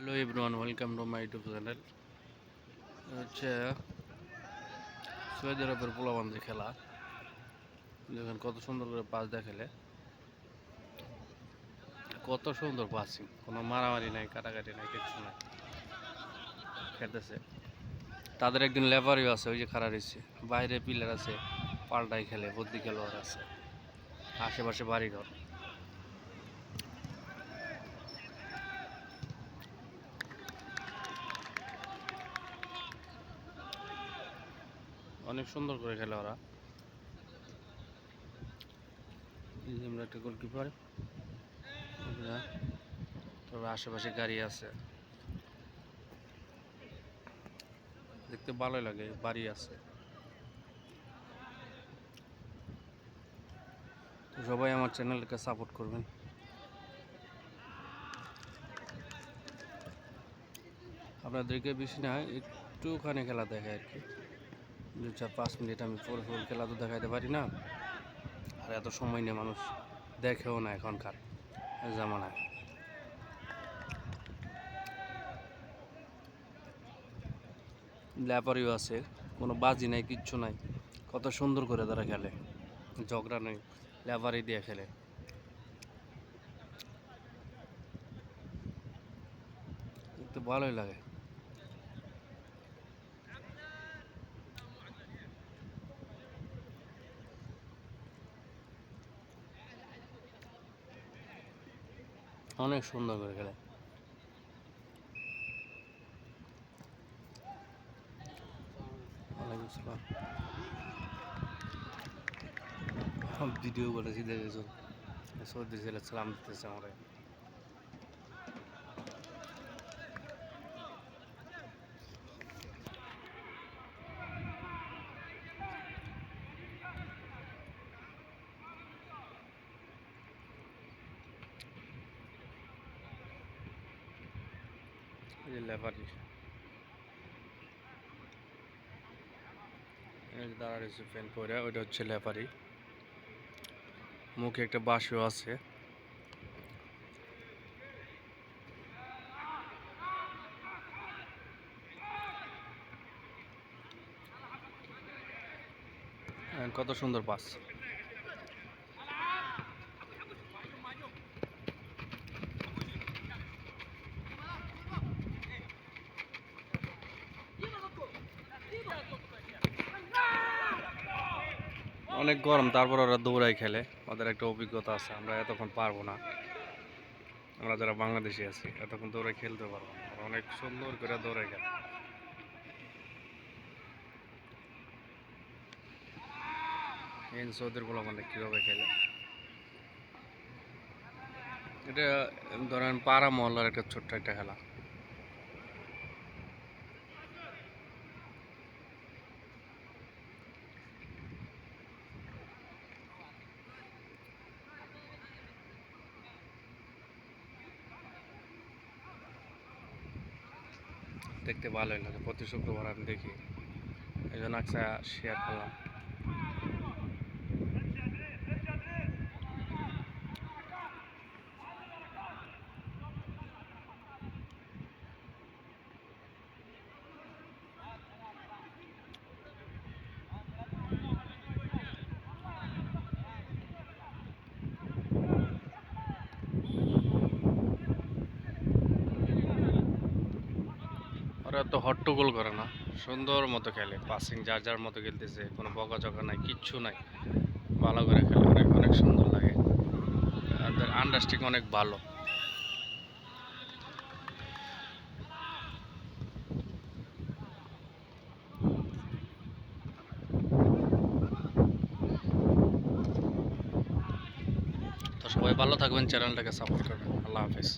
Hello everyone, welcome to my YouTube channel. হচ্ছে Saudi আরবের পোলাবন্দি খেলা। দেখেন কত সুন্দর করে পাস দেখালে, কত সুন্দর পাসিং, কোনো মারামারি নাই, কাটাকাটি নাই, কিচ্ছু নাই। খেলতেছে তাদের একদিন লেভারিও আছে, ওই যে খাড়া রয়েছে, বাইরে পিলার আছে, পাল্টাই খেলে, বদলি খেলোয়াড় আছে, আশেপাশে বাড়িঘর। অনেক সুন্দর করে খেলে ওরা। আমরা একটা গোলকিপার, তবে আশেপাশে গাড়ি আছে, দেখতে ভালোই লাগে, বাড়ি আছে। তো সবাই আমার চ্যানেলকে সাপোর্ট করবেন। আপনাদেরকে বেশি না, একটুখানি খেলা দেখায় আর কি, 2-4-5 মিনিট। আমি ফুল খেলা তো দেখাইতে পারি না, আর এত সময় নেই, মানুষ দেখেও না এখনকার জামানায়। ল্যাপারিও আছে, কোনো বাজি নাই, কিচ্ছু নাই, কত সুন্দর করে তারা খেলে, ঝগড়া নেই, ল্যাপারি দিয়ে খেলে। দেখতে ভালোই লাগে। অনেক সুন্দর করে খেলে। ওয়ালাইকুম আসসালাম। ভিডিও করেছি, দেখেছো সৌদি ছেলে সালাম দিতেছে আমার। এই যে লেপারি দাঁড়া রয়েছে ফ্যান পরে, ওইটা হচ্ছে লেপারি। মুখে একটা বাঁশও আছে। কত সুন্দর পাস। অনেক গরম, তারপর ওরা দৌড়াই খেলে, ওদের একটা অভিজ্ঞতা আছে। আমরা এতক্ষণ পারবো না, আমরা যারা বাংলাদেশি আছি এতক্ষণ দৌড়ে খেলতে পারবো না। ওরা অনেক সুন্দর করে দৌড়াই খেলে। সৌদির বলা মানে কীভাবে খেলে, এটা ধরেন পাড়া মহল্লার একটা ছোট্ট একটা খেলা। দেখতে ভালোই লাগে, প্রতি শুক্রবার আমি দেখি, এই জন্য একটা শেয়ার করলাম। ওরা তো হট্টগোল করে না, সুন্দর মতো খেলে, পাসিং যার যার মতো খেলতেছে, কোনো বকাঝকা নাই, কিচ্ছু নাই, ভালো করে খেলে, অনেক অনেক সুন্দর লাগে। তাদের আন্ডারস্ট্যান্ডিং অনেক ভালো। তো সবাই ভালো থাকবেন, চ্যানেলটাকে সাপোর্ট করবেন। আল্লাহ হাফেজ।